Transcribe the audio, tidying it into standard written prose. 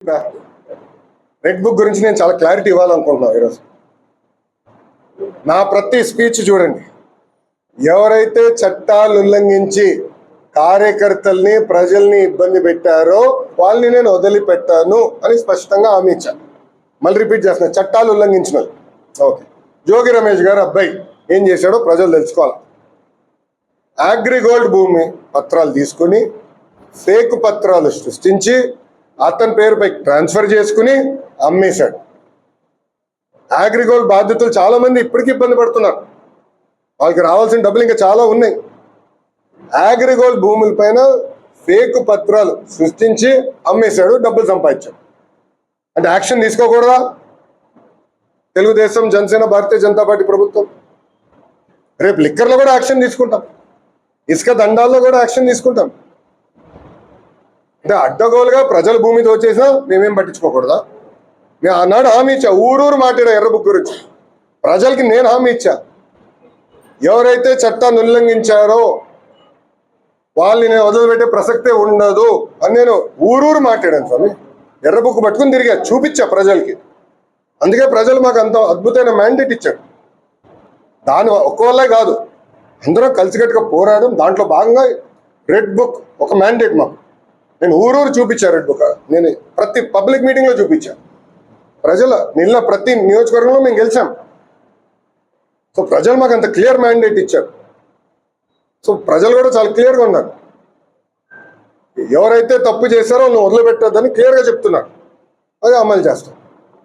చెప్పా. Red book గురించి నేను చాలా క్లారిటీ ఇవ్వాలనుకుంటున్నాను ఈరోజు. నా ప్రతి స్పీచ్ చూడండి, ఎవరైతే చట్టాలు ఉల్లంఘించి కార్యకర్తల్ని ప్రజల్ని ఇబ్బంది పెట్టారో వాళ్ళని నేను వదిలిపెట్టాను అని స్పష్టంగా హామీ ఇచ్చాను. మళ్ళీ రిపీట్ చేస్తున్నా, చట్టాలు ఉల్లంఘించిన ఓకే. జోగి రమేష్ గారు అబ్బాయి ఏం చేశాడో ప్రజలు తెలుసుకోవాలి. అగ్రిగోల్డ్ భూమి పత్రాలు తీసుకుని ఫేక్ పత్రాలు సృష్టించి అతని పేరుపై ట్రాన్స్ఫర్ చేసుకుని అమ్మేశాడు. అగ్రిగోల్డ్ బాధితులు చాలా మంది ఇప్పటికీ ఇబ్బంది పడుతున్నారు. వాళ్ళకి రావాల్సిన డబ్బులు ఇంకా చాలా ఉన్నాయి. అగ్రిగోల్డ్ భూముల పైన ఫేక్ పత్రాలు సృష్టించి అమ్మేశాడు, డబ్బులు సంపాదించాడు. అంటే యాక్షన్ తీసుకోకూడదా? తెలుగుదేశం, జనసేన, భారతీయ జనతా పార్టీ ప్రభుత్వం రేపు లిక్కర్లో కూడా యాక్షన్ తీసుకుంటాం, ఇసుక దండాల్లో కూడా యాక్షన్ తీసుకుంటాం. అంటే అడ్డగోలుగా ప్రజల భూమి దోచేసినా మేమేం పట్టించుకోకూడదా? నేను ఆనాడు హామీ ఇచ్చా, ఊరూరు మాట్లాడా ఎర్ర బుక్ గురించి. ప్రజలకి నేను హామీ ఇచ్చా, ఎవరైతే చట్టాన్ని ఉల్లంఘించారో వాళ్ళని నేను వదిలిపెట్టే ప్రసక్తే ఉండదు అని నేను ఊరూరు మాట్లాడాను స్వామి. ఎర్ర బుక్ పట్టుకుని తిరిగా చూపించా ప్రజలకి. అందుకే ప్రజలు మాకు అంత అద్భుతమైన మ్యాండేట్ ఇచ్చారు. దాని ఒక్కవల్లే కాదు, అందరం కలిసికట్టుగా పోరాడడం. దాంట్లో భాగంగా రెడ్ బుక్ ఒక మ్యాండేట్ మాకు. నేను ఊరూరు చూపించా రెడ్ బుక్. నేను ప్రతి పబ్లిక్ మీటింగ్లో చూపించా. ప్రజల నిన్న ప్రతి నియోజకవర్గంలో మేము గెలిచాం. సో ప్రజలు మాకు అంత క్లియర్ మ్యాండేట్ ఇచ్చారు. సో ప్రజలు కూడా చాలా క్లియర్గా ఉన్నారు. ఎవరైతే తప్పు చేశారో వాళ్ళని వదిలిపెట్టొద్దని క్లియర్గా చెప్తున్నారు. అది అమలు చేస్తాం.